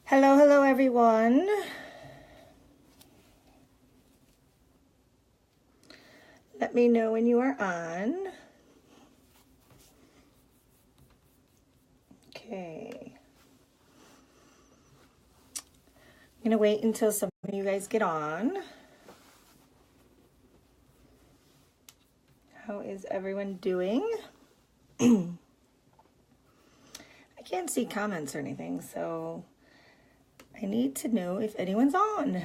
Hello, hello, everyone. Let me know when you are on. Okay. I'm going to wait until some of you guys get on. How is everyone doing? I can't see comments or anything, so I need to know if anyone's on.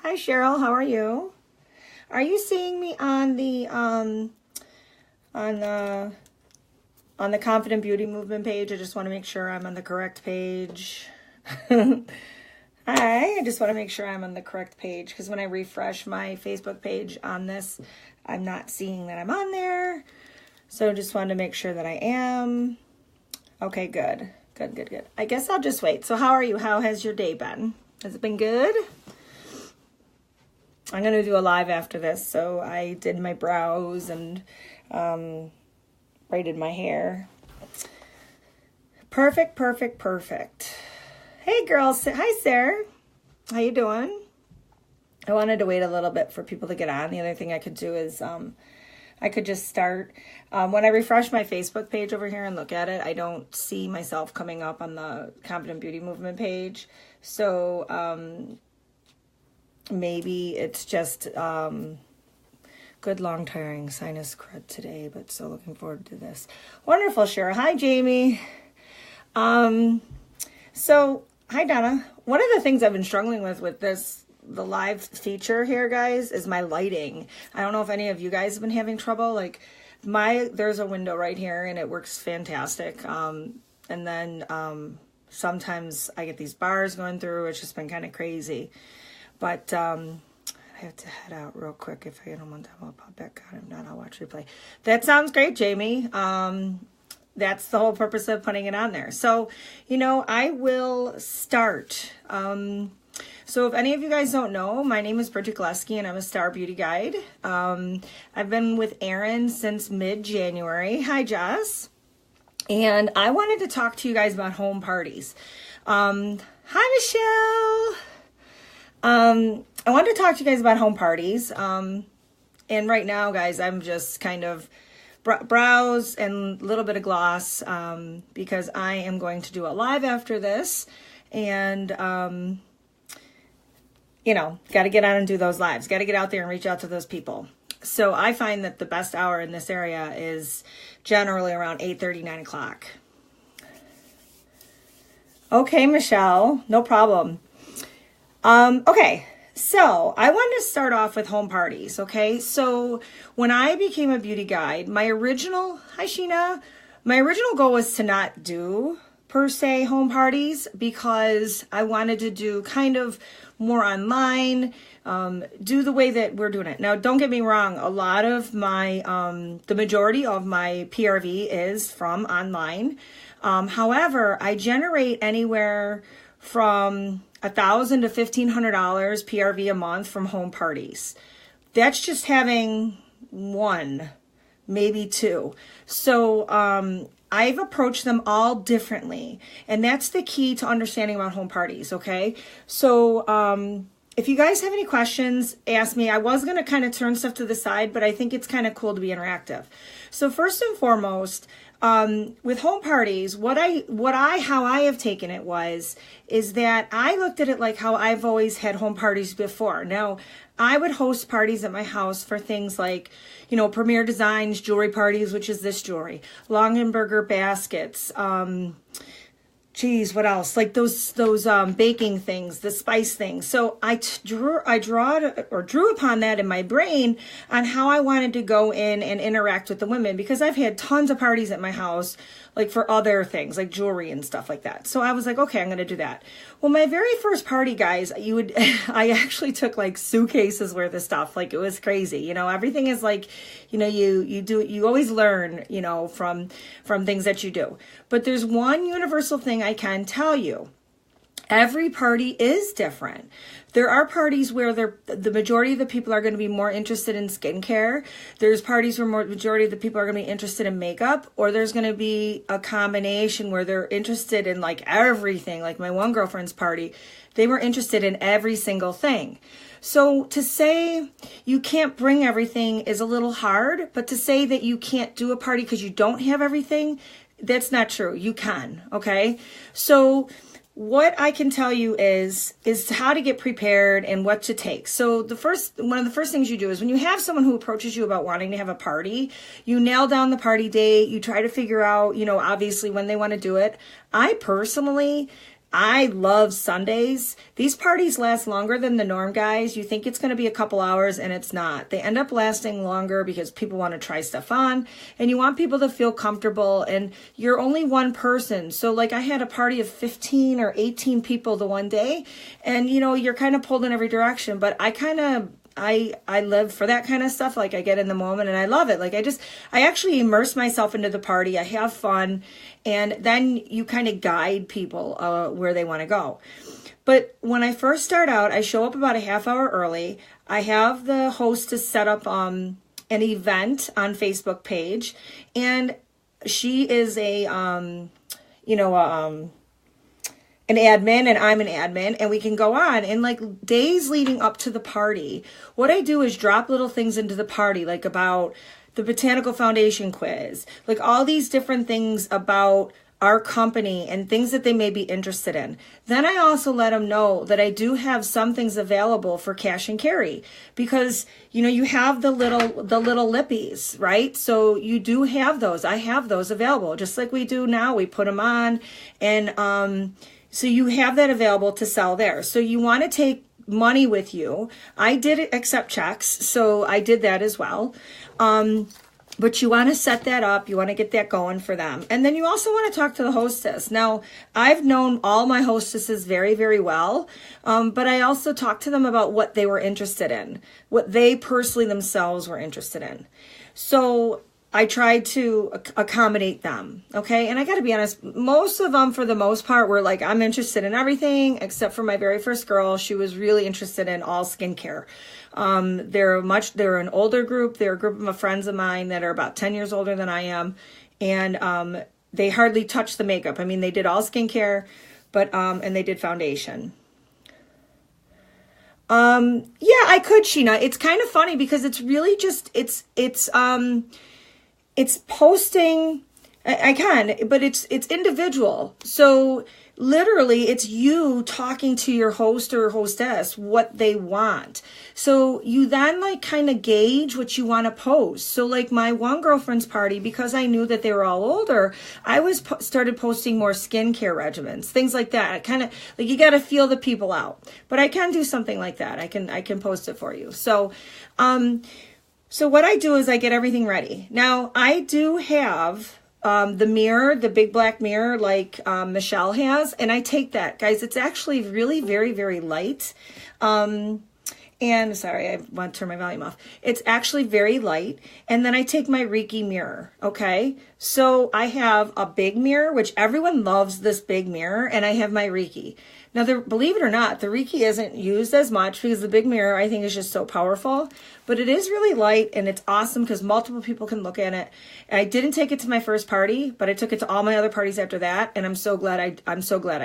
Hi Cheryl, how are you? Are you seeing me on the Confident Beauty Movement page? I just want to make sure I'm on the correct page. Hi, I just want to make sure I'm on the correct page because when I refresh my Facebook page on this, I'm not seeing that I'm on there. So just wanted to make sure that I am. Okay, good. Good. I guess I'll just wait. So how are you? How has your day been? Has it been good? I'm going to do a live after this. So I did my brows and braided my hair. Perfect. Hey girls, hi Sarah, how you doing? I wanted to wait a little bit for people to get on. The other thing I could do is I could just start, when I refresh my Facebook page over here and look at it, I don't see myself coming up on the Confident Beauty Movement page. So maybe it's just good long tiring sinus crud today, but so looking forward to this. Wonderful, Cheryl. Hi, Jamie. So hi, Donna. One of the things I've been struggling with the live feature here, guys, is my lighting. I don't know if any of you guys have been having trouble. Like there's a window right here and it works fantastic. And then sometimes I get these bars going through. It's just been kind of crazy. But I have to head out real quick. If I get on one time, I'll pop back on. If not, I'll watch replay. That sounds great, Jamie. That's the whole purpose of putting it on there. So, I will start. So if any of you guys don't know, my name is Bridget Gilewski and I'm a Star Beauty Guide. I've been with Erin since mid-January. Hi, Jess. And I wanted to talk to you guys about home parties. Hi, Michelle. I wanted to talk to you guys about home parties. And right now, guys, I'm just kind of brows and a little bit of gloss because I am going to do a live after this and got to get on and do those lives, got to get out there and reach out to those people. So I find that the best hour in this area is generally around 8:30, 9 o'clock. Okay, Michelle, no problem. Okay. So I wanted to start off with home parties, okay? So when I became a beauty guide, my original goal was to not do, per se, home parties because I wanted to do kind of more online, do the way that we're doing it. Now, don't get me wrong, a lot of my, the majority of my PRV is from online. However, I generate anywhere from $1,000 to $1,500 PRV a month from home parties. That's just having one, maybe two. So I've approached them all differently. And that's the key to understanding about home parties, okay? So if you guys have any questions, ask me. I was going to kind of turn stuff to the side, but I think it's kind of cool to be interactive. So first and foremost, with home parties, how I have taken it is that I looked at it like how I've always had home parties before. Now, I would host parties at my house for things like, Premier Designs jewelry parties, which is this jewelry, Longenberger baskets, what else? Like those baking things, the spice things. So I drew upon that in my brain on how I wanted to go in and interact with the women because I've had tons of parties at my house, like for other things like jewelry and stuff like that. So I was like, okay, I'm going to do that. Well, my very first party, guys, I actually took like suitcases worth of stuff. Like it was crazy. Everything is like, you always learn, from things that you do. But there's one universal thing I can tell you. Every party is different. There are parties where the majority of the people are going to be more interested in skincare. There's parties where majority of the people are going to be interested in makeup, or there's going to be a combination where they're interested in like everything. Like my one girlfriend's party, they were interested in every single thing. So to say you can't bring everything is a little hard, but to say that you can't do a party because you don't have everything, that's not true. You can, okay? So what I can tell you is how to get prepared and what to take. So one of the first things you do is when you have someone who approaches you about wanting to have a party, you nail down the party date, you try to figure out, obviously when they want to do it. I love Sundays. These parties last longer than the norm, guys. You think it's going to be a couple hours and it's not. They end up lasting longer because people want to try stuff on and you want people to feel comfortable, and you're only one person. So like I had a party of 15 or 18 people the one day, and you're kind of pulled in every direction, but I live for that kind of stuff. Like I get in the moment and I love it. Like I actually immerse myself into the party. I have fun. And then you kind of guide people where they want to go. But when I first start out, I show up about a half hour early. I have the hostess set up an event on Facebook page. And she is an admin and I'm an admin, and we can go on. And like days leading up to the party, what I do is drop little things into the party, like about the Botanical Foundation quiz, like all these different things about our company and things that they may be interested in. Then I also let them know that I do have some things available for cash and carry, because you have the little lippies, right? So you do have those. I have those available, just like we do now. We put them on, and so you have that available to sell there. So you want to take money with you. I did accept checks, so I did that as well. But you want to set that up. You want to get that going for them. And then you also want to talk to the hostess. Now, I've known all my hostesses very, very well. But I also talked to them about what they were interested in, what they personally themselves were interested in. So I tried to accommodate them, okay? And I got to be honest, most of them, for the most part, were like, I'm interested in everything, except for my very first girl. She was really interested in all skincare. They're an older group. They're a group of friends of mine that are about 10 years older than I am. And they hardly touch the makeup. I mean, they did all skincare, but and they did foundation. Yeah, I could, Sheena. It's kind of funny because it's really just, it's posting, I can, but it's individual. So literally it's you talking to your host or hostess what they want. So you then like kind of gauge what you want to post. So like my one girlfriend's party, because I knew that they were all older, I started posting more skincare regimens, things like that. I kind of like, you got to feel the people out, but I can do something like that. I can post it for you. So what I do is I get everything ready. Now, I do have the mirror, the big black mirror like Michelle has, and I take that. Guys, it's actually really very, very light. And sorry, I want to turn my volume off. It's actually very light. And then I take my Reiki mirror, okay? So I have a big mirror, which everyone loves this big mirror, and I have my Reiki. Now, believe it or not, the Reiki isn't used as much because the big mirror, I think, is just so powerful. But it is really light, and it's awesome because multiple people can look at it. And I didn't take it to my first party, but I took it to all my other parties after that, and I'm so glad I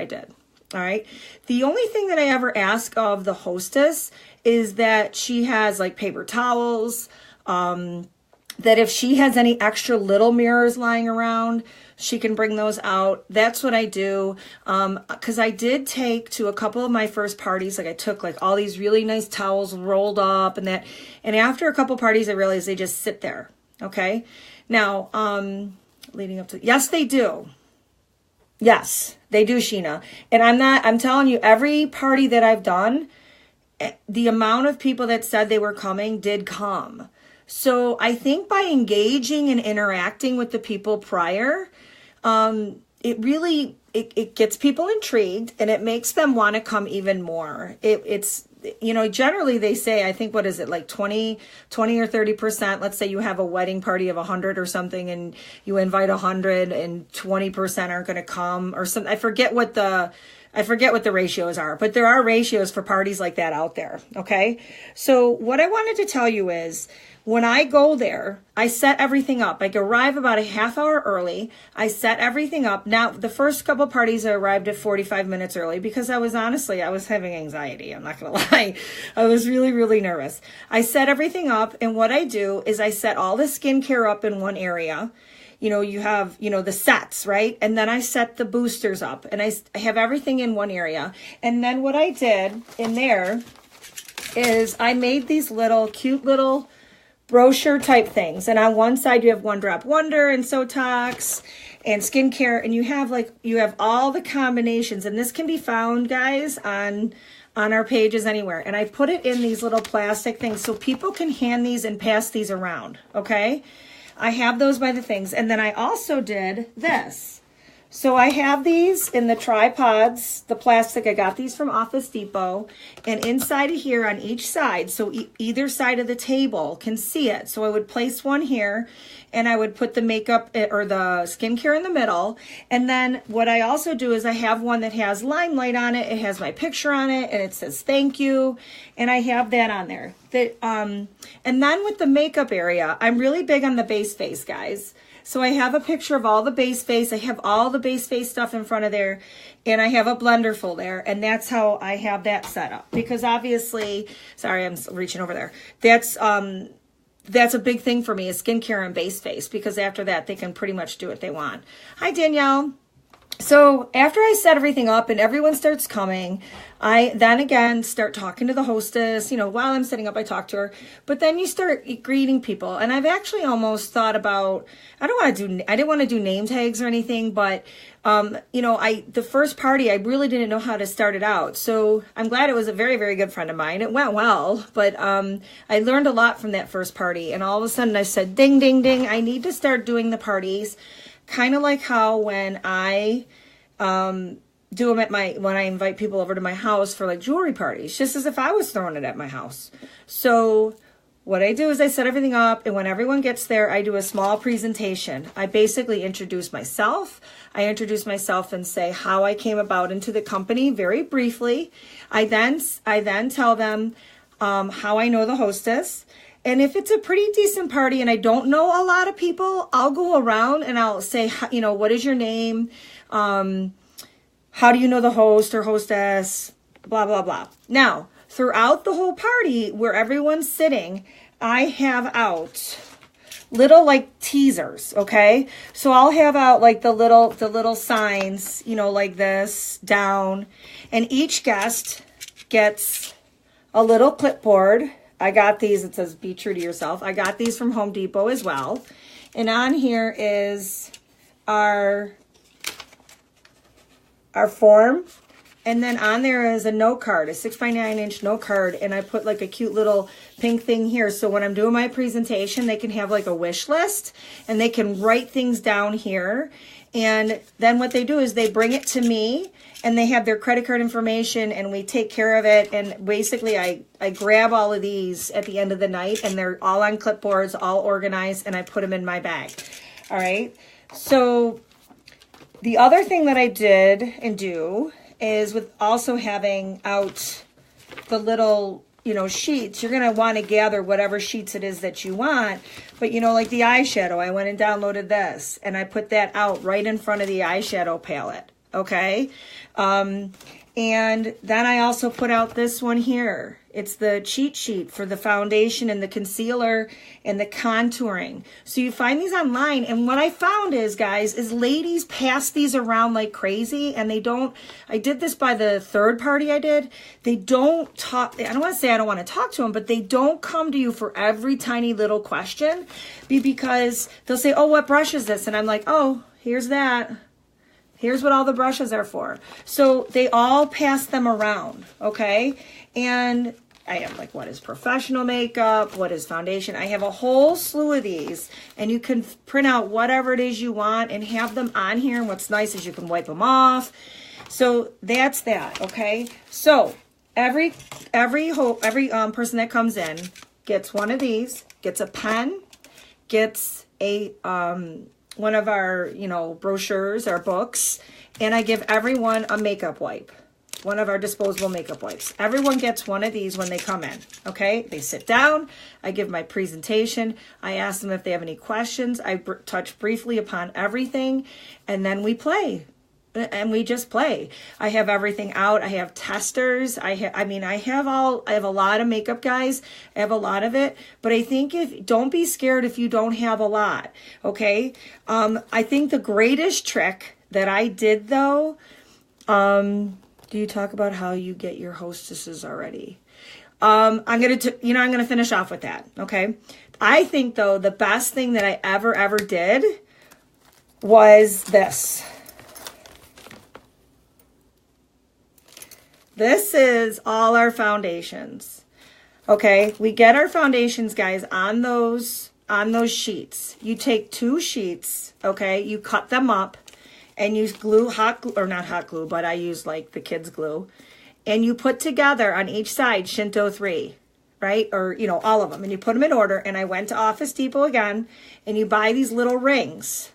did. All right. The only thing that I ever ask of the hostess is that she has like paper towels, that if she has any extra little mirrors lying around, she can bring those out. That's what I do. Because I did take to a couple of my first parties, like I took like all these really nice towels rolled up and that. And after a couple parties, I realized they just sit there. Okay. Now, leading up to, yes, they do. Yes, they do, Sheena. And I'm telling you, every party that I've done, the amount of people that said they were coming did come. So I think by engaging and interacting with the people prior, it really, it gets people intrigued and it makes them want to come even more. It's, generally they say, I think, what is it, like 20 or 30%. Let's say you have a wedding party of 100 or something and you invite 100 and 20% aren't going to come or something. I forget what the I forget what the ratios are, but there are ratios for parties like that out there. Okay. So what I wanted to tell you is when I go there, I set everything up. I arrive about a half hour early. I set everything up. Now, the first couple parties I arrived at 45 minutes early because I was having anxiety. I'm not going to lie. I was really, really nervous. I set everything up. And what I do is I set all the skincare up in one area. You have, the sets, right? And then I set the boosters up and I have everything in one area. And then what I did in there is I made these cute little brochure type things. And on one side you have One Drop Wonder and Sotox and skincare. And you have all the combinations. And this can be found, guys, on our pages anywhere. And I put it in these little plastic things so people can hand these and pass these around. Okay. I have those by the things. And then I also did this. So I have these in the tripods, the plastic. I got these from Office Depot. And inside of here on each side, so either side of the table can see it. So I would place one here and I would put the makeup or the skincare in the middle. And then what I also do is I have one that has LimeLight on it. It has my picture on it and it says thank you. And I have that on there. And then with the makeup area, I'm really big on the base face, guys. So I have a picture of all the base face. I have all the base face stuff in front of there. And I have a blender full there. And that's how I have that set up. Because obviously, sorry, I'm reaching over there. That's a big thing for me is skincare and base face. Because after that, they can pretty much do what they want. Hi, Danielle. So after I set everything up and everyone starts coming, I then again start talking to the hostess. While I'm setting up, I talk to her. But then you start greeting people. And I've actually almost thought about, I didn't want to do name tags or anything, but the first party, I really didn't know how to start it out. So I'm glad it was a very, very good friend of mine. It went well, but I learned a lot from that first party. And all of a sudden I said, ding, ding, ding, I need to start doing the parties. Kind of like how when I do them when I invite people over to my house for like jewelry parties, just as if I was throwing it at my house. So what I do is I set everything up, and when everyone gets there, I do a small presentation. I basically introduce myself. I introduce myself and say how I came about into the company very briefly. I then tell them how I know the hostess. And if it's a pretty decent party and I don't know a lot of people, I'll go around and I'll say, what is your name? How do you know the host or hostess? Blah, blah, blah. Now, throughout the whole party where everyone's sitting, I have out little like teasers, okay? So I'll have out like the little signs, like this down. And each guest gets a little clipboard. I got these, it says be true to yourself. I got these from Home Depot as well. And on here is our form. And then on there is a note card, a 6x9 note card. And I put like a cute little pink thing here. So when I'm doing my presentation, they can have like a wish list and they can write things down here. And then what they do is they bring it to me and they have their credit card information and we take care of it. And basically I grab all of these at the end of the night and they're all on clipboards, all organized, and I put them in my bag. All right. So the other thing that I did and do is with also having out the little, sheets, you're going to want to gather whatever sheets it is that you want. But, like the eyeshadow, I went and downloaded this and I put that out right in front of the eyeshadow palette. Okay. And then I also put out this one here. It's the cheat sheet for the foundation and the concealer and the contouring. So you find these online. And what I found is, guys, is ladies pass these around like crazy. And they don't, I did this by the third party I did. They don't talk, I don't want to say I don't want to talk to them, but they don't come to you for every tiny little question. Because they'll say, oh, what brush is this? And I'm like, oh, here's that. Here's what all the brushes are for. So they all pass them around, okay? And I have like, what is professional makeup? What is foundation? I have a whole slew of these. And you can print out whatever it is you want and have them on here. And what's nice is you can wipe them off. So that's that, okay? So every person that comes in gets one of these, gets a pen, gets a one of our, brochures, our books, and I give everyone a makeup wipe. One of our disposable makeup wipes. Everyone gets one of these when they come in, okay? They sit down, I give my presentation, I ask them if they have any questions, I touch briefly upon everything, and then we play. And we just play. I have everything out. I have testers. I have a lot of makeup, guys. I have a lot of it, but I think don't be scared if you don't have a lot, okay? I think the greatest trick that I did though, do you talk about how you get your hostesses already? I'm going to finish off with that. Okay. I think though, the best thing that I ever did was this. This is all our foundations. Okay. We get our foundations, guys, on those sheets. You take 2 sheets. Okay. You cut them up. And use hot glue, or not hot glue, but I use like the kids' glue. And you put together on each side Shinto 3, right? Or, all of them. And you put them in order. And I went to Office Depot again. And you buy these little rings.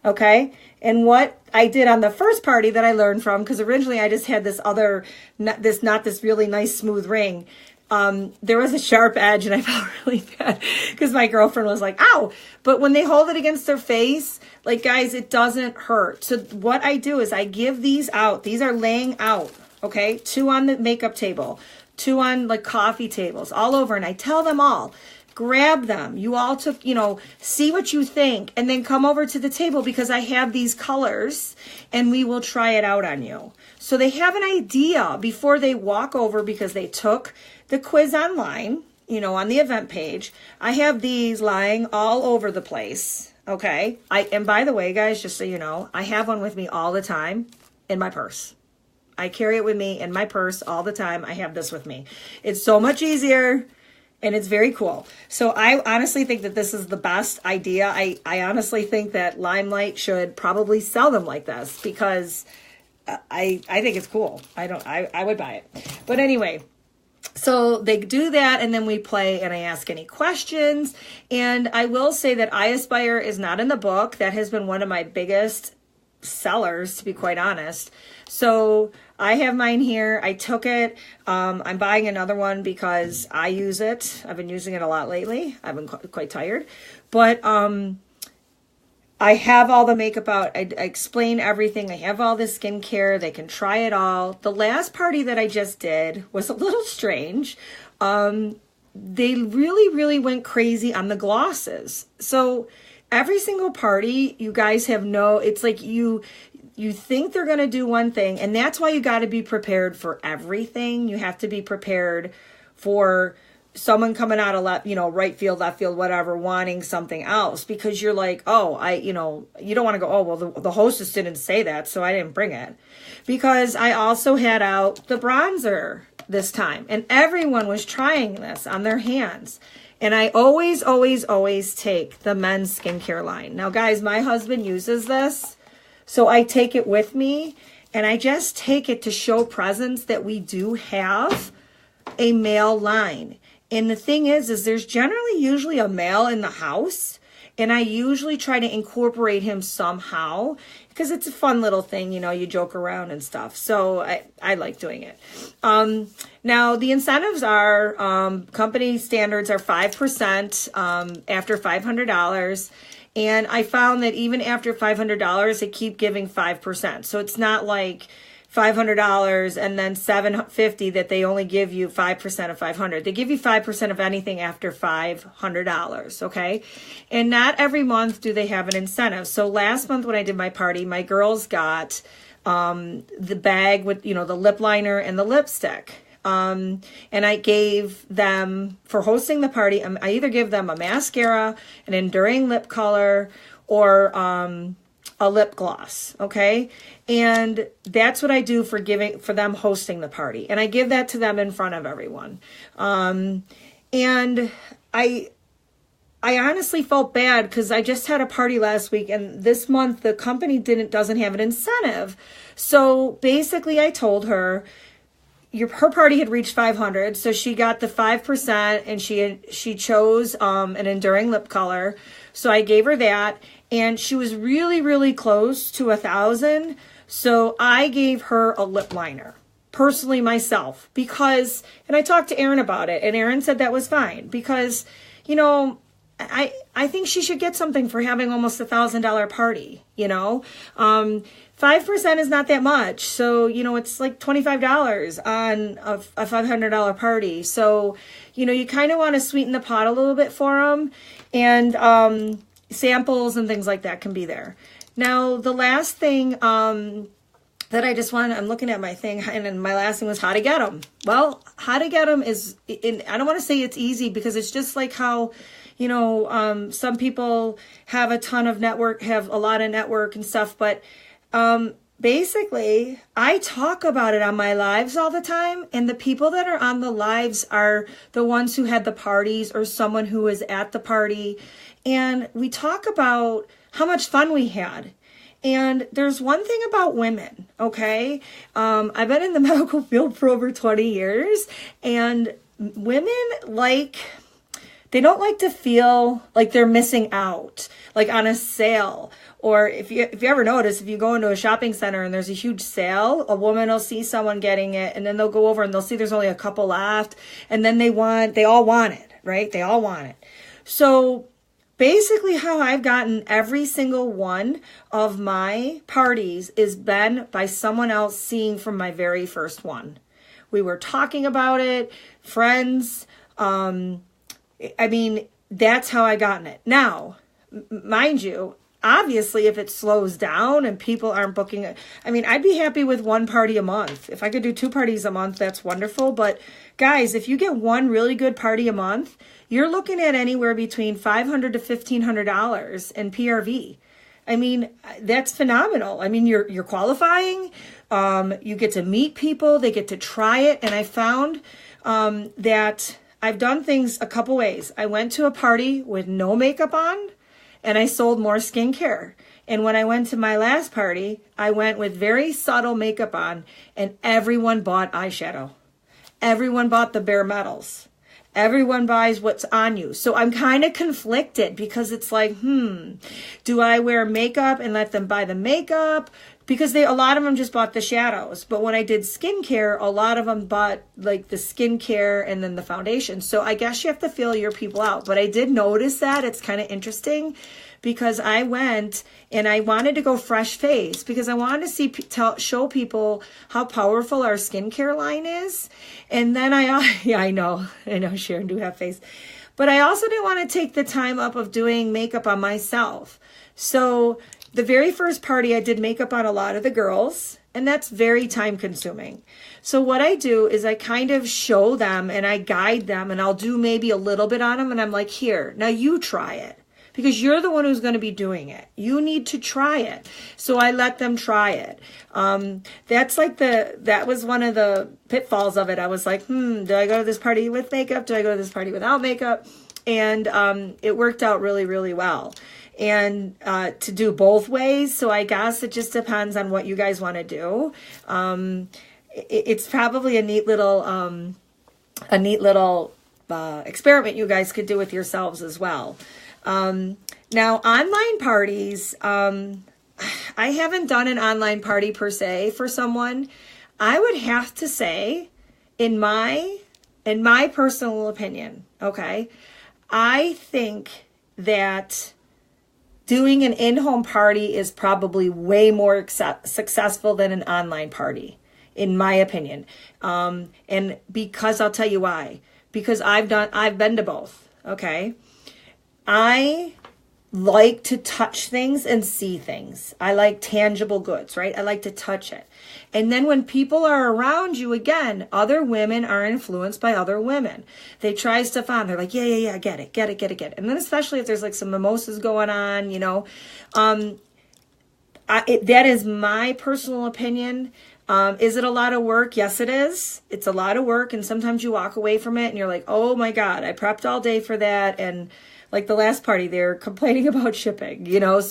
Okay? And what I did on the first party that I learned from, because originally I just had this other, not this really nice smooth ring. There was a sharp edge and I felt really bad because my girlfriend was like, ow. But when they hold it against their face, like, guys, it doesn't hurt. So what I do is I give these out. These are laying out, okay? 2 on the makeup table, 2 on like coffee tables, all over. And I tell them all, grab them. You all took, see what you think, and then come over to the table because I have these colors and we will try it out on you. So they have an idea before they walk over because they took the quiz online, on the event page. I have these lying all over the place. Okay. And by the way, guys, just so you know, I have one with me all the time in my purse. I carry it with me in my purse all the time. I have this with me. It's so much easier and it's very cool. So I honestly think that this is the best idea. I honestly think that LimeLight should probably sell them like this because I think it's cool. I would buy it. But anyway, so they do that and then we play and I ask any questions. And I will say that I Aspire is not in the book. That has been one of my biggest sellers, to be quite honest. So I have mine here. I took it. I'm buying another one because I use it. I've been using it a lot lately. I've been quite tired. But I have all the makeup out. I explain everything. I have all the skincare. They can try it all. The last party that I just did was a little strange. They really went crazy on the glosses. So every single party, you guys have it's like you think they're going to do one thing, and that's why you got to be prepared for everything. You have to be prepared for someone coming out of right field, left field, whatever, wanting something else, because you're like, oh, you don't want to go, oh, well, the hostess didn't say that, so I didn't bring it. Because I also had out the bronzer this time, and everyone was trying this on their hands. And I always take the men's skincare line. Now, guys, my husband uses this, so I take it with me, and I just take it to show presence that we do have a male line. And the thing is there's usually a male in the house, and I usually try to incorporate him somehow because it's a fun little thing, you joke around and stuff. So I like doing it. Now the incentives are, company standards are 5% after $500. And I found that even after $500, they keep giving 5%. So it's not like $500 and then $750 that they only give you 5% of $500. They give you 5% of anything after $500, okay? And not every month do they have an incentive. So last month when I did my party, my girls got the bag with, the lip liner and the lipstick. And I gave them, for hosting the party, I either give them a mascara, an enduring lip color, or a lip gloss, okay? And that's what I do for them hosting the party. And I give that to them in front of everyone. And I honestly felt bad because I just had a party last week, and this month the company doesn't have an incentive. So basically I told her, her party had reached 500, so she got the 5%, and she chose an enduring lip color. So I gave her that, and she was really, really close to 1,000. So I gave her a lip liner, personally myself, because, and I talked to Erin about it, and Erin said that was fine, because, you know, I think she should get something for having almost $1,000 party, you know. 5% is not that much. So, you know, it's like $25 on a $500 party. So, you know, you kind of want to sweeten the pot a little bit for them. And samples and things like that can be there. Now, the last thing that I just want, I'm looking at my thing, and then my last thing was how to get them. Well, how to get them is, I don't want to say it's easy, because it's just like how, you know, some people have a lot of network and stuff, but basically I talk about it on my lives all the time, and the people that are on the lives are the ones who had the parties or someone who was at the party, and we talk about how much fun we had. And there's one thing about women, okay? I've been in the medical field for over 20 years, and women they don't like to feel like they're missing out, like on a sale. Or if you ever notice, if you go into a shopping center and there's a huge sale, a woman will see someone getting it, and then they'll go over and they'll see there's only a couple left, and then they all want it, right? They all want it. So basically how I've gotten every single one of my parties is been by someone else seeing from my very first one. We were talking about it, friends. I mean, that's how I gotten it. Now, mind you, obviously, if it slows down and people aren't booking it, I mean, I'd be happy with one party a month. If I could do 2 parties a month, that's wonderful. But guys, if you get one really good party a month, you're looking at anywhere between $500 to $1,500 in PRV. I mean, that's phenomenal. I mean, you're qualifying. You get to meet people. They get to try it. And I found that I've done things a couple ways. I went to a party with no makeup on, and I sold more skincare. And when I went to my last party, I went with very subtle makeup on, and everyone bought eyeshadow. Everyone bought the bare metals. Everyone buys what's on you. So I'm kind of conflicted, because it's like, do I wear makeup and let them buy the makeup? Because a lot of them just bought the shadows. But when I did skincare, a lot of them bought like the skincare and then the foundation. So I guess you have to feel your people out. But I did notice that. It's kind of interesting, because I went and I wanted to go fresh face, because I wanted to show people how powerful our skincare line is. And then I know Sharon do have face, but I also didn't want to take the time up of doing makeup on myself. So the very first party, I did makeup on a lot of the girls, and that's very time consuming. So what I do is I kind of show them and I guide them, and I'll do maybe a little bit on them, and I'm like, here, now you try it, because you're the one who's going to be doing it. You need to try it. So I let them try it. That was one of the pitfalls of it. I was like, do I go to this party with makeup? Do I go to this party without makeup? And it worked out really, really well. And to do both ways. So I guess it just depends on what you guys want to do. It's probably a neat little experiment you guys could do with yourselves as well. Now, online parties, I haven't done an online party per se for someone. I would have to say, in my personal opinion, okay, I think that doing an in-home party is probably way more successful than an online party, in my opinion. And because I'll tell you why. Because I've been to both, okay? I like to touch things and see things. I like tangible goods, right? I like to touch it. And then when people are around you, again, other women are influenced by other women. They try stuff on. They're like, yeah, get it. And then especially if there's like some mimosas going on, you know, that is my personal opinion. Is it a lot of work? Yes, it is. It's a lot of work. And sometimes you walk away from it and you're like, oh my God, I prepped all day for that. And like the last party, they're complaining about shipping, you know?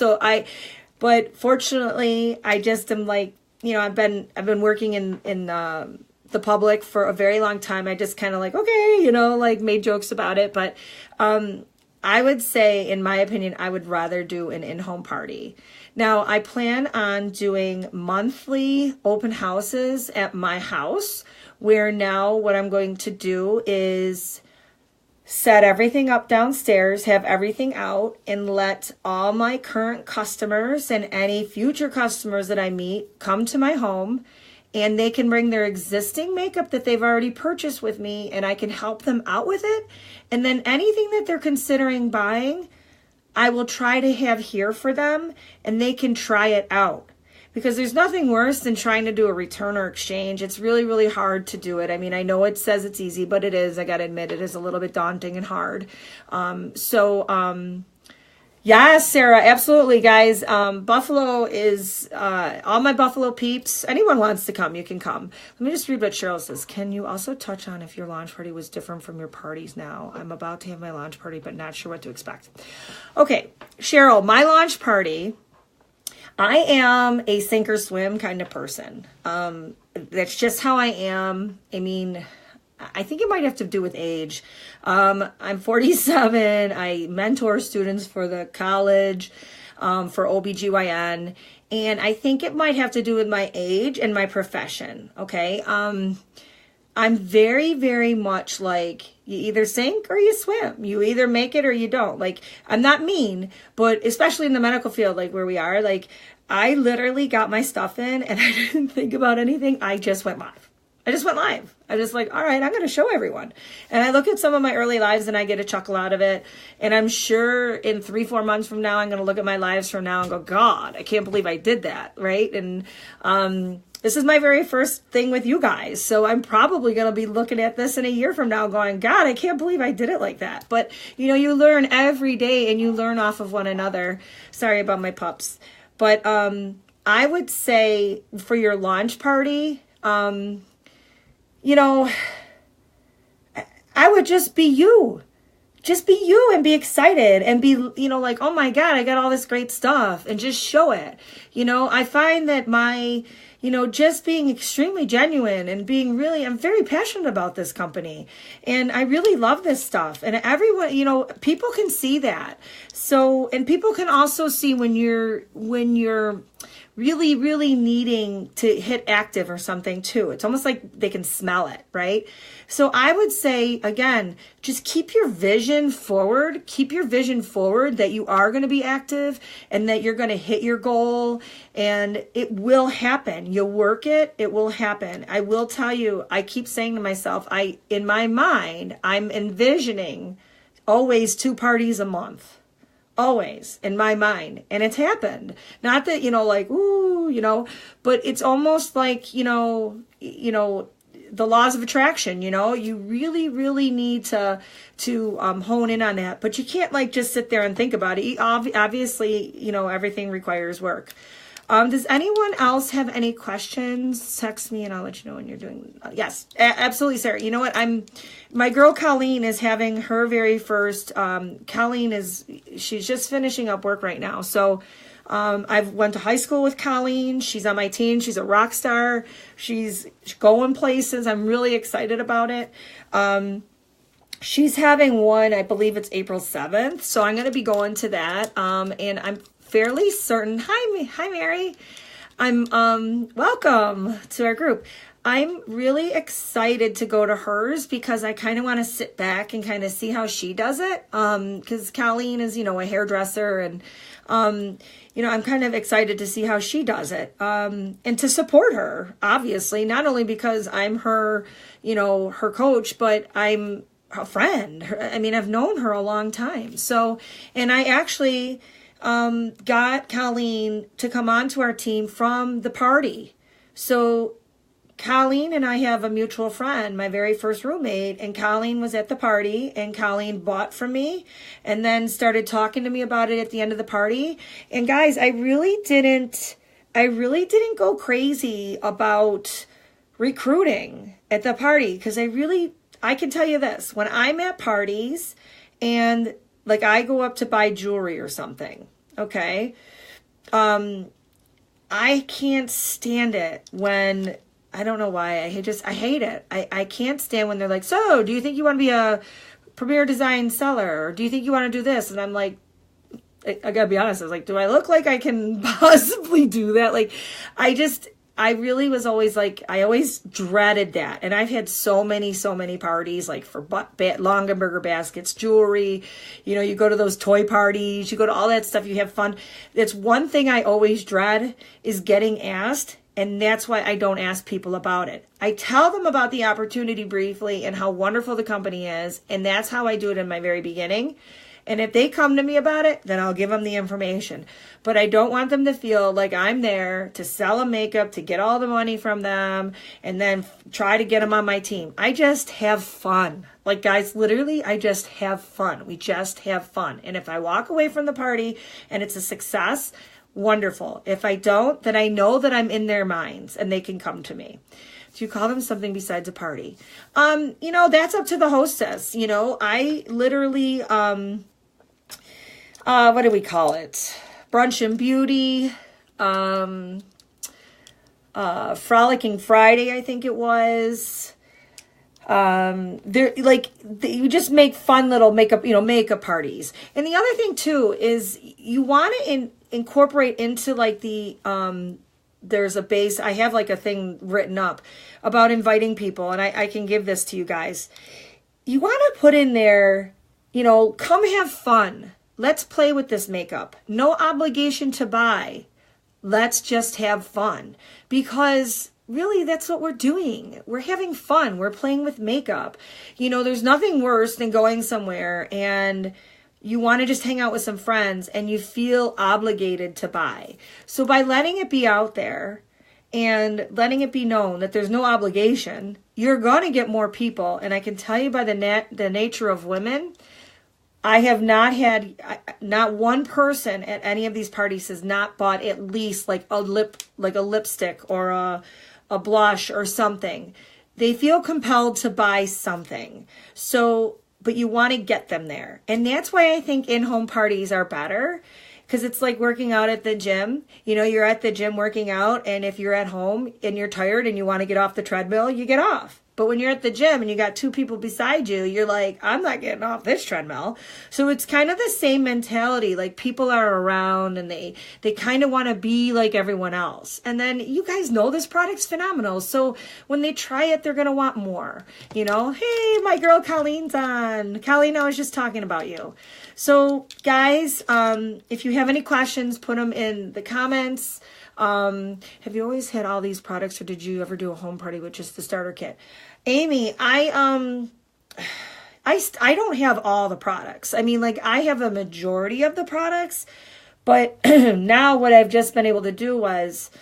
But fortunately, I just am like, you know, I've been working in the public for a very long time. I just kind of like, okay, you know, like made jokes about it. But I would say, in my opinion, I would rather do an in-home party. Now, I plan on doing monthly open houses at my house, where now what I'm going to do is set everything up downstairs, have everything out, and let all my current customers and any future customers that I meet come to my home, and they can bring their existing makeup that they've already purchased with me, and I can help them out with it. And then anything that they're considering buying, I will try to have here for them, and they can try it out. Because there's nothing worse than trying to do a return or exchange. It's really, really hard to do it. I mean, I know it says it's easy, but it is. I got to admit, it is a little bit daunting and hard. Yes, Sarah, absolutely, guys. Buffalo is, all my Buffalo peeps, anyone wants to come, you can come. Let me just read what Cheryl says. Can you also touch on if your launch party was different from your parties now? I'm about to have my launch party, but not sure what to expect. Okay, Cheryl, my launch party, I am a sink or swim kind of person. That's just how I am. I mean, I think it might have to do with age. I'm 47. I mentor students for the college, for OBGYN. And I think it might have to do with my age and my profession. Okay. I'm very, very much like, you either sink or you swim. You either make it or you don't. Like, I'm not mean, but especially in the medical field, like where we are, like, I literally got my stuff in and I didn't think about anything. I just went live. I just like, all right, I'm going to show everyone. And I look at some of my early lives and I get a chuckle out of it. And I'm sure in 3-4 months from now, I'm going to look at my lives from now and go, God, I can't believe I did that. Right. And, this is my very first thing with you guys. So I'm probably going to be looking at this in a year from now going, God, I can't believe I did it like that. But, you know, you learn every day and you learn off of one another. Sorry about my pups. But I would say for your launch party, you know, I would just be you. Just be you and be excited and be, you know, like, oh my God, I got all this great stuff, and just show it. You know, I find that you know, just being extremely genuine and being really, I'm very passionate about this company and I really love this stuff. And everyone, you know, people can see that. So, and people can also see when you're really, really needing to hit active or something too. It's almost like they can smell it, right? So I would say, again, just keep your vision forward. Keep your vision forward that you are going to be active and that you're going to hit your goal, and it will happen. You work it, it will happen. I will tell you, I keep saying to myself, in my mind, I'm envisioning always 2 parties a month. Always in my mind. And it's happened. Not that, you know, like, ooh, you know, but it's almost like, you know, the laws of attraction, you know, you really, really need to hone in on that, but you can't like just sit there and think about it. Obviously, you know, everything requires work. Does anyone else have any questions? Text me and I'll let you know when you're doing. Yes, absolutely, Sarah. You know what? My girl Colleen is having her very first. She's just finishing up work right now. So I went to high school with Colleen. She's on my team. She's a rock star. She's going places. I'm really excited about it. She's having one, I believe it's April 7th. So I'm going to be going to that. And I'm fairly certain. Hi, Mary. I'm welcome to our group. I'm really excited to go to hers because I kind of want to sit back and kind of see how she does it. Because Colleen is, you know, a hairdresser, and you know, I'm kind of excited to see how she does it. And to support her, obviously, not only because I'm her, you know, her coach, but I'm a friend. I mean, I've known her a long time. So, and I actually got Colleen to come onto our team from the party. So Colleen and I have a mutual friend, my very first roommate, and Colleen was at the party, and Colleen bought from me and then started talking to me about it at the end of the party. And guys, I really didn't go crazy about recruiting at the party, because I can tell you this, when I'm at parties and like I go up to buy jewelry or something, okay? I can't stand it when, I don't know why, I hate it. I can't stand when they're like, so do you think you want to be a premier design seller, or do you think you want to do this? And I'm like, I gotta be honest, I was like, do I look like I can possibly do that? Like, I really was always like, I always dreaded that. And I've had so many parties, like for Longaberger baskets, jewelry, you go to those toy parties, you go to all that stuff, you have fun. It's one thing I always dread is getting asked. And that's why I don't ask people about it. I tell them about the opportunity briefly and how wonderful the company is. And that's how I do it in my very beginning. And if they come to me about it, then I'll give them the information. But I don't want them to feel like I'm there to sell them makeup, to get all the money from them, and then try to get them on my team. I just have fun. Like, guys, literally, I just have fun. We just have fun. And if I walk away from the party and it's a success, wonderful. If I don't, then I know that I'm in their minds and they can come to me. Do you call them something besides a party? That's up to the hostess. I literally, what do we call it? Brunch and Beauty, Frolicking Friday, I think it was. You just make fun little makeup parties. And the other thing too is you want to incorporate into like there's a base. I have like a thing written up about inviting people, and I can give this to you guys. You want to put in there, come have fun. Let's play with this makeup. No obligation to buy. Let's just have fun. Because really, that's what we're doing. We're having fun. We're playing with makeup. There's nothing worse than going somewhere and you want to just hang out with some friends and you feel obligated to buy. So by letting it be out there and letting it be known that there's no obligation, you're going to get more people. And I can tell you by the nature of women, I have not had, not one person at any of these parties has not bought at least like a lipstick or a blush or something. They feel compelled to buy something. So, but you want to get them there. And that's why I think in-home parties are better, because it's like working out at the gym. You're at the gym working out, and if you're at home and you're tired and you want to get off the treadmill, you get off. But when you're at the gym and you got two people beside you, you're like, I'm not getting off this treadmill. So it's kind of the same mentality. Like, people are around and they kind of want to be like everyone else. And then you guys know this product's phenomenal. So when they try it, they're going to want more. Hey, my girl Colleen's on. Colleen, I was just talking about you. So guys, if you have any questions, put them in the comments. Have you always had all these products, or did you ever do a home party with just the starter kit? Amy, I don't have all the products. I mean, like, I have a majority of the products, but now what I've just been able to do was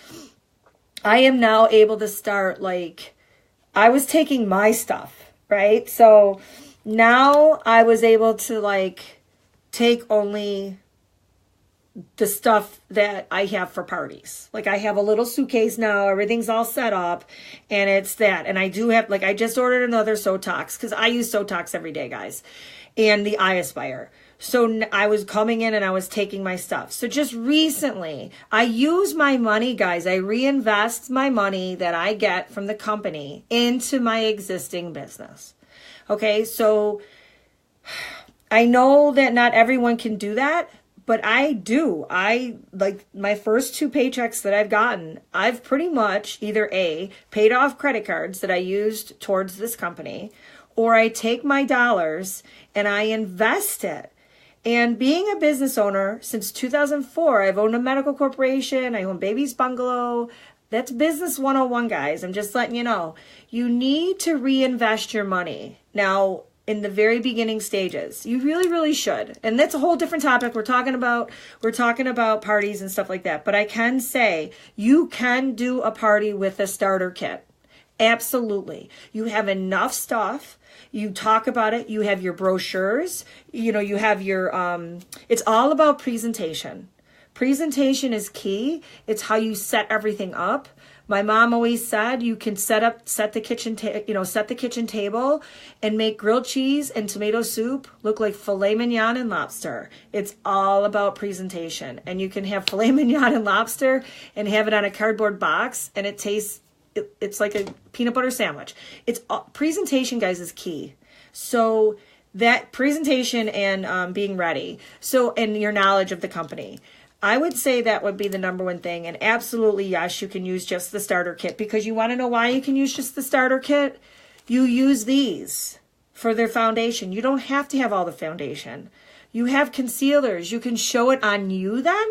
I am now able to start, like, I was taking my stuff, right? So now I was able to, like, take only the stuff that I have for parties. Like, I have a little suitcase now, everything's all set up, and it's that. And I do have, like, I just ordered another Sotox, because I use Sotox every day, guys, and the Eye Aspire. So I was coming in and I was taking my stuff. So just recently, I use my money, guys. I reinvest my money that I get from the company into my existing business. Okay, so I know that not everyone can do that, but I do. I, like, my first 2 paychecks that I've gotten, I've pretty much either A, paid off credit cards that I used towards this company, or I take my dollars and I invest it. And being a business owner since 2004, I've owned a medical corporation, I own Baby's Bungalow. That's business 101, guys. I'm just letting you know. You need to reinvest your money. Now, in the very beginning stages, you really, really should. And that's a whole different topic. We're talking about parties and stuff like that. But I can say you can do a party with a starter kit. Absolutely. You have enough stuff. You talk about it. You have your brochures. You have your, it's all about presentation. Presentation is key. It's how you set everything up. My mom always said you can set the kitchen table and make grilled cheese and tomato soup look like filet mignon and lobster. It's all about presentation. And you can have filet mignon and lobster and have it on a cardboard box, and it's like a peanut butter sandwich. Presentation, guys, is key. So that presentation and being ready. So, and your knowledge of the company. I would say that would be the number one thing. And absolutely, yes, you can use just the starter kit, because you want to know why you can use just the starter kit? You use these for their foundation. You don't have to have all the foundation. You have concealers. You can show it on you then.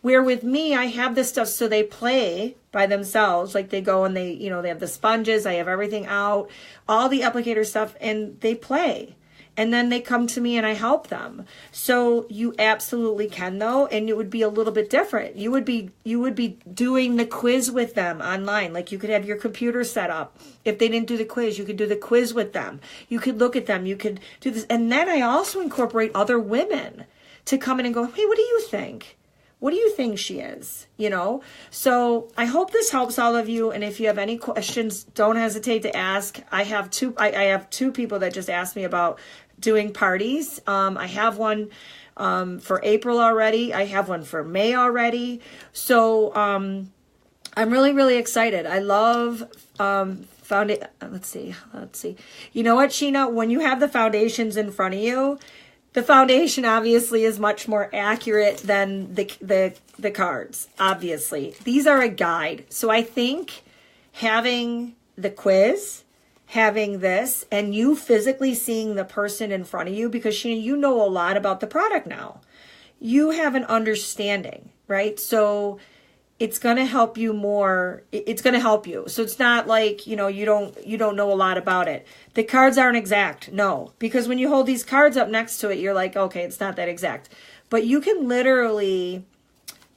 Where with me, I have this stuff so they play by themselves. Like they go and they have the sponges. I have everything out, all the applicator stuff, and they play. And then they come to me and I help them. So you absolutely can though, and it would be a little bit different. You would be doing the quiz with them online. Like you could have your computer set up. If they didn't do the quiz, you could do the quiz with them. You could look at them. You could do this. And then I also incorporate other women to come in and go, hey, what do you think? What do you think she is? So I hope this helps all of you. And if you have any questions, don't hesitate to ask. I have two people that just asked me about doing parties. I have one for April already. I have one for May already. So I'm really, really excited. I love let's see. You know what, Sheena? When you have the foundations in front of you, the foundation obviously is much more accurate than the cards, obviously. These are a guide. So I think having the quiz, having this, and you physically seeing the person in front of you, because Sheena, you know a lot about the product now. You have an understanding, right? So it's going to help you more. It's going to help you. So it's not like, you don't know a lot about it. The cards aren't exact. No, because when you hold these cards up next to it, you're like, okay, it's not that exact. But you can literally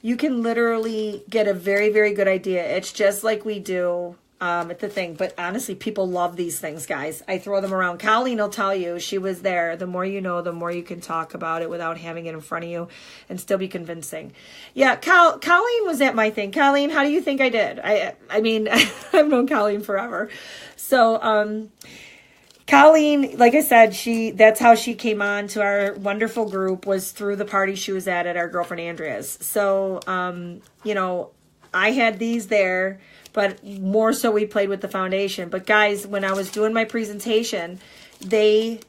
get a very, very good idea. It's just like we do at the thing. But honestly, people love these things, guys. I throw them around. Colleen will tell you, she was there. The more you know, the more you can talk about it without having it in front of you and still be convincing. Yeah, Colleen was at my thing. Colleen, how do you think I did? I mean, I've known Colleen forever. So, Colleen, like I said, that's how she came on to our wonderful group, was through the party she was at our girlfriend Andrea's. So, I had these there, but more so we played with the foundation. But guys, when I was doing my presentation, they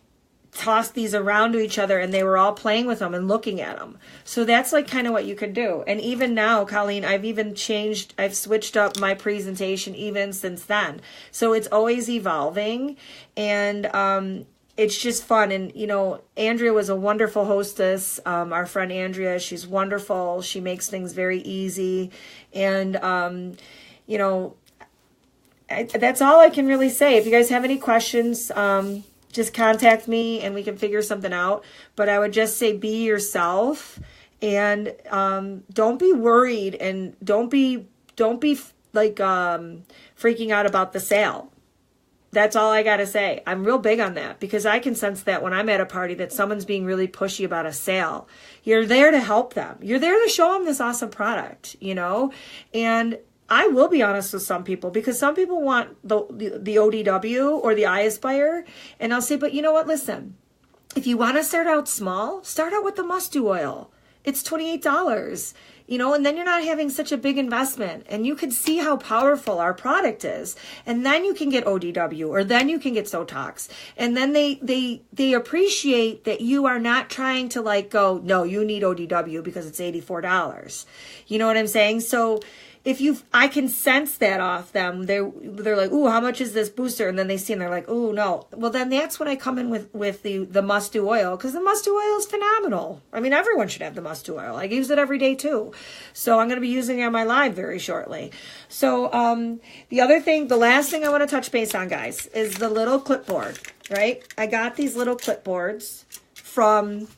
tossed these around to each other and they were all playing with them and looking at them. So that's like kind of what you could do. And even now, Colleen, I've switched up my presentation even since then. So it's always evolving, and it's just fun. And, Andrea was a wonderful hostess. Our friend Andrea, she's wonderful. She makes things very easy. And, that's all I can really say. If you guys have any questions, just contact me and we can figure something out. But I would just say be yourself, and don't be worried, and don't be like freaking out about the sale. That's all I got to say. I'm real big on that, because I can sense that when I'm at a party that someone's being really pushy about a sale. You're there to help them. You're there to show them this awesome product, and I will be honest with some people, because some people want the ODW or the I Aspire, and I'll say, but you know what? Listen, if you want to start out small, start out with the Must Do oil. It's $28, and then you're not having such a big investment, and you can see how powerful our product is. And then you can get ODW, or then you can get Sotox. And then they appreciate that you are not trying to go, no, you need ODW because it's $84. You know what I'm saying? So I can sense that off them. They're like, ooh, how much is this booster? And then they see and they're like, ooh, no. Well, then that's when I come in with the Must Do oil, because the Must Do oil is phenomenal. I mean, everyone should have the Must Do oil. I use it every day too. So I'm going to be using it on my live very shortly. So the last thing I want to touch base on, guys, is the little clipboard, right? I got these little clipboards from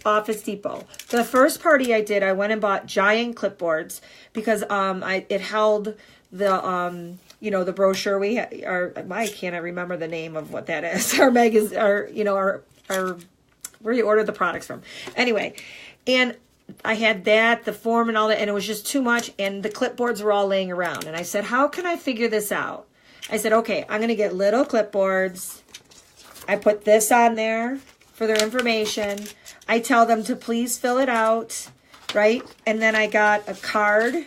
Office Depot. The first party I did, I went and bought giant clipboards because it held the the brochure we had. Why can't I remember the name of what that is? Our magazine, our where you order the products from. Anyway, and I had the form and all that, and it was just too much, and the clipboards were all laying around. And I said, how can I figure this out? I said, okay, I'm going to get little clipboards. I put this on there for their information. I tell them to please fill it out, right? And then I got a card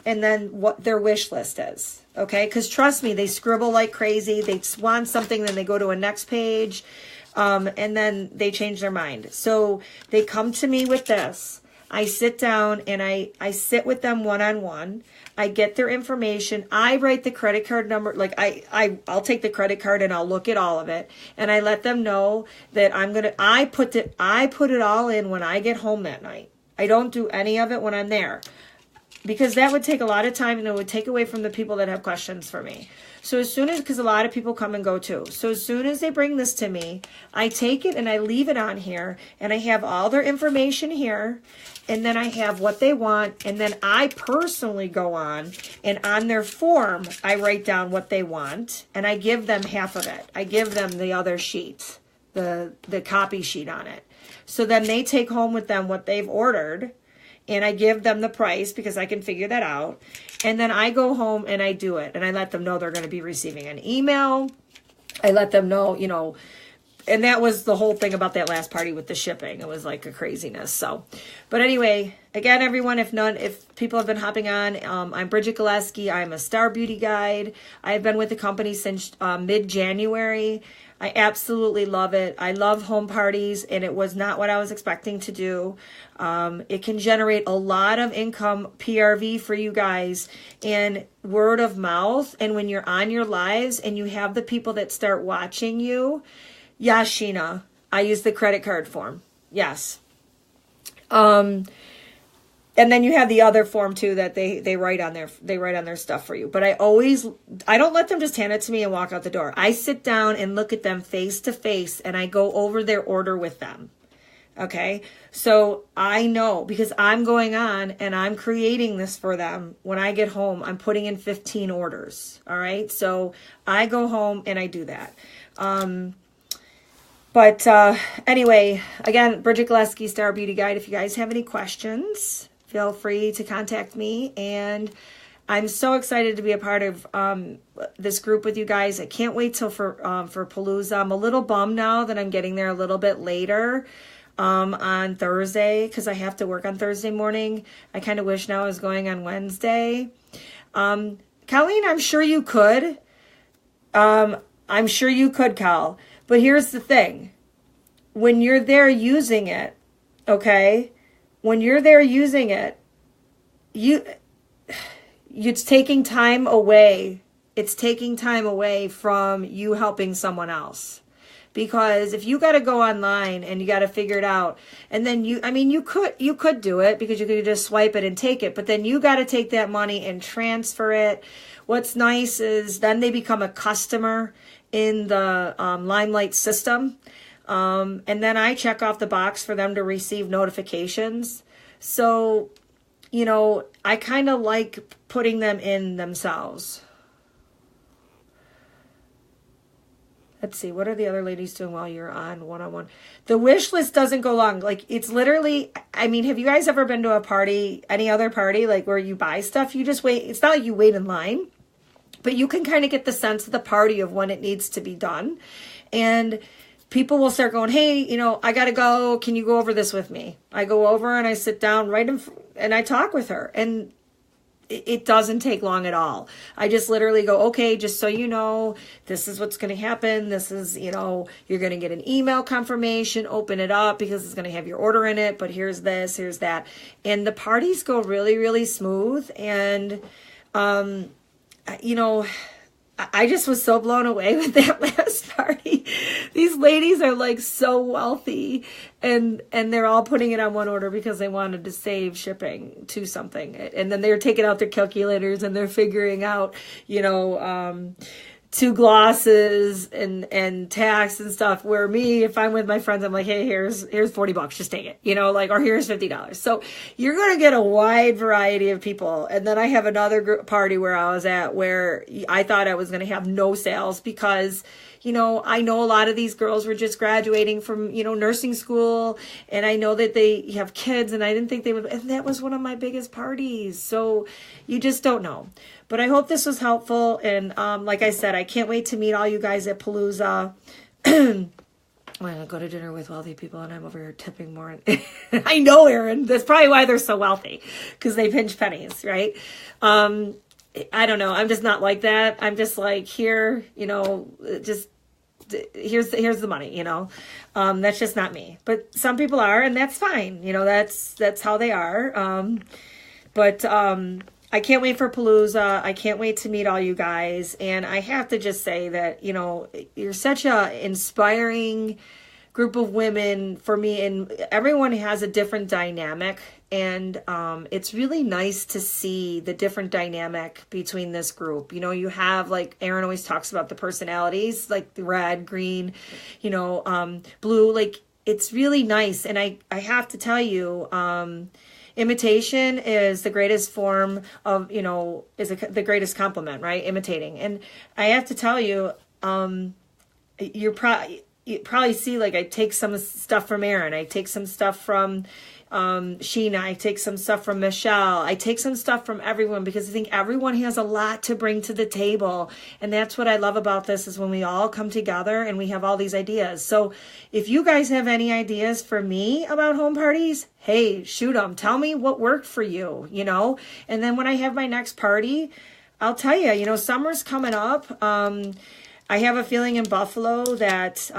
and then what their wish list is, okay? Because trust me, they scribble like crazy. They want something, then they go to a next page. And then they change their mind. So they come to me with this. I sit down and I sit with them one-on-one. I get their information. I write the credit card number. Like I'll take the credit card and I'll look at all of it. And I let them know that I put it all in when I get home that night. I don't do any of it when I'm there, because that would take a lot of time and it would take away from the people that have questions for me. So because a lot of people come and go too. So as soon as they bring this to me, I take it and I leave it on here, and I have all their information here, and then I have what they want, and then I personally go on, and on their form, I write down what they want, and I give them half of it. I give them the other sheet, the copy sheet on it. So then they take home with them what they've ordered, and I give them the price because I can figure that out. And then I go home and I do it. And I let them know they're going to be receiving an email. I let them know, and that was the whole thing about that last party with the shipping. It was like a craziness. So, but anyway, again, everyone, if people have been hopping on, I'm Bridget Gilewski. I'm a Star Beauty Guide. I've been with the company since mid-January. I absolutely love it. I love home parties, and it was not what I was expecting to do. It can generate a lot of income, PRV for you guys, and word of mouth. And when you're on your lives and you have the people that start watching you, yeah, Sheena, I use the credit card form. Yes. And then you have the other form too that they write on their stuff for you. But I don't let them just hand it to me and walk out the door. I sit down and look at them face to face, and I go over their order with them. Okay. So I know, because I'm going on and I'm creating this for them. When I get home, I'm putting in 15 orders. All right. So I go home and I do that. But anyway, again, Bridget Gilewski, Star Beauty Guide. If you guys have any questions, feel free to contact me. And I'm so excited to be a part of this group with you guys. I can't wait till for Palooza. I'm a little bummed now that I'm getting there a little bit later on Thursday, because I have to work on Thursday morning. I kind of wish now I was going on Wednesday. Colleen, I'm sure you could. I'm sure you could, Cal. But here's the thing. When you're there using it, okay? When you're there using it, it's taking time away. It's taking time away from you helping someone else. Because if you got to go online and you got to figure it out, and then you could do it because you could just swipe it and take it, but then you got to take that money and transfer it. What's nice is then they become a customer in the LimeLight system. And then I check off the box for them to receive notifications. So, I kind of like putting them in themselves. Let's see. What are the other ladies doing while you're on one-on-one? The wish list doesn't go long. Like, it's literally, have you guys ever been to a party, any other party, like where you buy stuff? You just wait. It's not like you wait in line, but you can kind of get the sense of the party of when it needs to be done. And people will start going, hey, I got to go. Can you go over this with me? I go over and I sit down and I talk with her. And it doesn't take long at all. I just literally go, okay, just so you know, this is what's going to happen. This is, you're going to get an email confirmation, open it up because it's going to have your order in it. But here's this, here's that. And the parties go really, really smooth. And, I just was so blown away with that last party. These ladies are like so wealthy, and they're all putting it on one order because they wanted to save shipping to something. And then they're taking out their calculators and they're figuring out, 2 glosses and tax and stuff, where me, if I'm with my friends, I'm like, hey, here's $40, just take it, or here's $50. So you're going to get a wide variety of people. And then I have another party where I was at where I thought I was going to have no sales because, I know a lot of these girls were just graduating from, nursing school, and I know that they have kids, and I didn't think they would, and that was one of my biggest parties. So you just don't know. But I hope this was helpful. And like I said, I can't wait to meet all you guys at Palooza. I'm going to go to dinner with wealthy people, and I'm over here tipping more. I know, Erin. That's probably why they're so wealthy, because they pinch pennies, right? I don't know. I'm just not like that. I'm just like, here, just here's the money, you know. That's just not me. But some people are, and that's fine. You know, that's how they are. But I can't wait for Palooza. I can't wait to meet all you guys. And I have to just say that, you know, you're such a inspiring group of women for me, and everyone has a different dynamic. And it's really nice to see the different dynamic between this group. You know, you have, like Erin always talks about, the personalities, like the red, green, you know, blue. Like, it's really nice. And I have to tell you, imitation is the greatest form of, you know, the greatest compliment, right? Imitating. And I have to tell you, you probably see, like, I take some stuff from Erin. I take some stuff from Sheena. I take some stuff from Michelle. I take some stuff from everyone, because I think everyone has a lot to bring to the table. And that's what I love about this, is when we all come together and we have all these ideas. So if you guys have any ideas for me about home parties, hey, shoot them. Tell me what worked for you, you know? And then when I have my next party, I'll tell you, you know, summer's coming up. I have a feeling in Buffalo that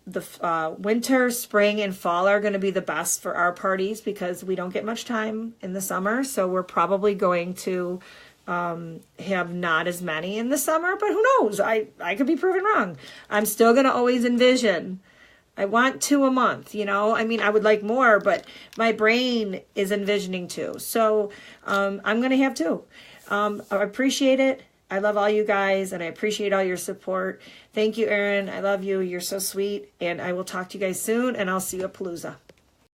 the winter, spring, and fall are going to be the best for our parties, because we don't get much time in the summer. So we're probably going to have not as many in the summer, but who knows? I could be proven wrong. I'm still going to always envision. I want 2 a month, you know? I mean, I would like more, but my brain is envisioning 2. So I'm going to have 2. I appreciate it. I love all you guys, and I appreciate all your support. Thank you, Erin. I love you. You're so sweet. And I will talk to you guys soon, and I'll see you at Palooza.